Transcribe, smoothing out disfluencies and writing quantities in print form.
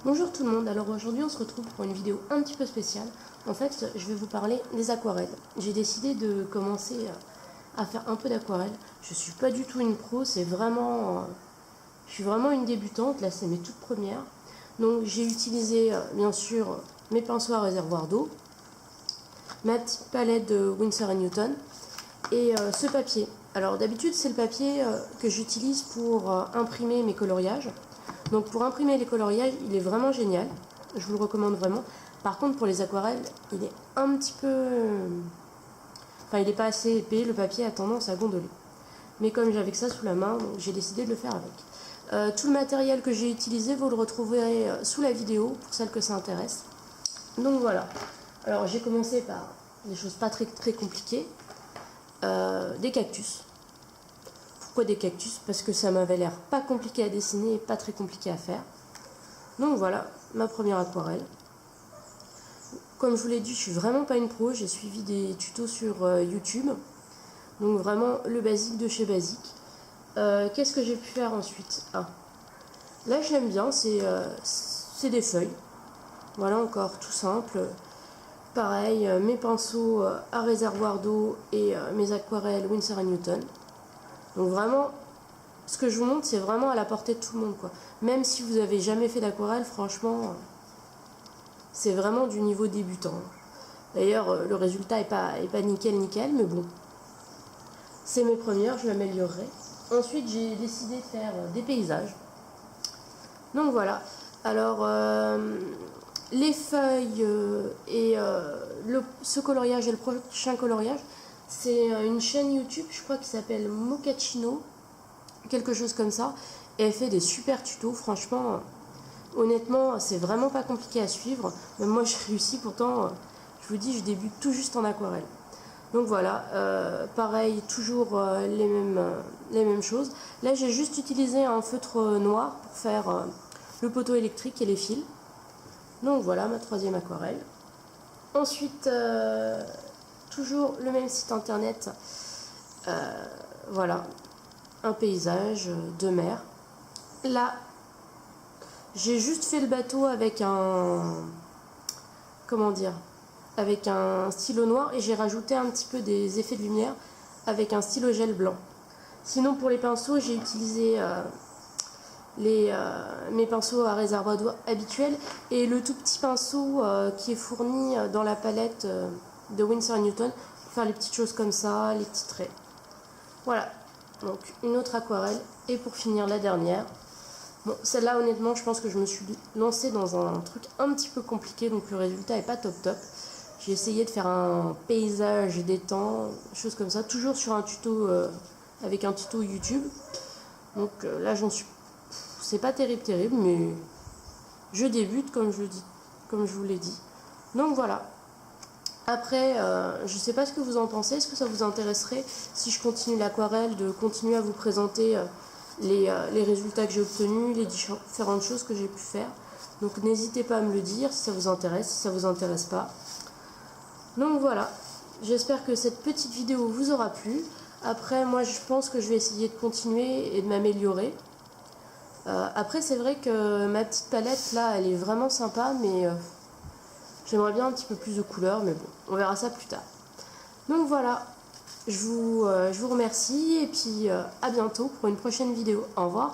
Bonjour tout le monde, alors aujourd'hui on se retrouve pour une vidéo un petit peu spéciale. En fait, je vais vous parler des aquarelles. J'ai décidé de commencer à faire un peu d'aquarelle. Je suis pas du tout une pro, c'est vraiment... je suis vraiment une débutante, là c'est mes toutes premières. Donc j'ai utilisé bien sûr mes pinceaux à réservoir d'eau, ma petite palette de Winsor & Newton et ce papier. Alors d'habitude c'est le papier que j'utilise pour imprimer mes coloriages. Donc pour imprimer les coloriages, il est vraiment génial. Je vous le recommande vraiment. Par contre pour les aquarelles, il est un petit peu... Enfin il n'est pas assez épais, le papier a tendance à gondoler. Mais comme j'avais que ça sous la main, j'ai décidé de le faire avec. Tout le matériel que j'ai utilisé, vous le retrouverez sous la vidéo pour celles que ça intéresse. Donc voilà. Alors j'ai commencé par des choses pas très compliquées. Des cactus. Pourquoi des cactus? Parce que ça m'avait l'air pas compliqué à dessiner et pas très compliqué à faire. Donc voilà, ma première aquarelle. Comme je vous l'ai dit, je suis vraiment pas une pro, j'ai suivi des tutos sur YouTube. Donc vraiment le basique de chez basique. Qu'est-ce que j'ai pu faire ensuite? Là je l'aime bien, c'est des feuilles. Voilà, encore tout simple. Pareil, mes pinceaux à réservoir d'eau et mes aquarelles Winsor & Newton. Donc vraiment, ce que je vous montre, c'est vraiment à la portée de tout le monde, quoi. Même si vous n'avez jamais fait d'aquarelle, franchement, c'est vraiment du niveau débutant. D'ailleurs, le résultat est pas nickel, mais bon. C'est mes premières, je m'améliorerai. Ensuite, j'ai décidé de faire des paysages. Donc voilà. Alors, les feuilles et ce coloriage et le prochain coloriage, c'est une chaîne YouTube, je crois, qui s'appelle Mochaccino, quelque chose comme ça, et elle fait des super tutos. Franchement, honnêtement, c'est vraiment pas compliqué à suivre. Même moi, je réussis. Pourtant, je vous dis, je débute tout juste en aquarelle. Donc voilà, pareil, toujours les mêmes choses. Là, j'ai juste utilisé un feutre noir pour faire le poteau électrique et les fils. Donc voilà ma troisième aquarelle. Ensuite, toujours le même site internet. Voilà, un paysage de mer. Là, j'ai juste fait le bateau avec avec un stylo noir et j'ai rajouté un petit peu des effets de lumière avec un stylo gel blanc. Sinon pour les pinceaux, j'ai utilisé mes pinceaux à réservoir d'eau habituels et le tout petit pinceau qui est fourni dans la palette de Winsor & Newton pour faire les petites choses comme ça, les petits traits. Voilà, donc une autre aquarelle et pour finir la dernière. Bon, celle-là honnêtement je pense que je me suis lancée dans un truc un petit peu compliqué, donc le résultat est pas top. J'ai essayé de faire un paysage d'étang, choses comme ça, toujours sur un tuto avec un tuto YouTube. Donc là j'en suis... C'est pas terrible, mais je débute comme je vous l'ai dit. Donc voilà. Après, je sais pas ce que vous en pensez. Est-ce que ça vous intéresserait si je continue l'aquarelle, de continuer à vous présenter les résultats que j'ai obtenus, les différentes choses que j'ai pu faire. Donc n'hésitez pas à me le dire si ça vous intéresse, si ça vous intéresse pas. Donc voilà, j'espère que cette petite vidéo vous aura plu. Après, moi je pense que je vais essayer de continuer et de m'améliorer. Après c'est vrai que ma petite palette là elle est vraiment sympa, mais j'aimerais bien un petit peu plus de couleurs, mais bon, on verra ça plus tard. Donc voilà, je vous remercie et puis à bientôt pour une prochaine vidéo. Au revoir.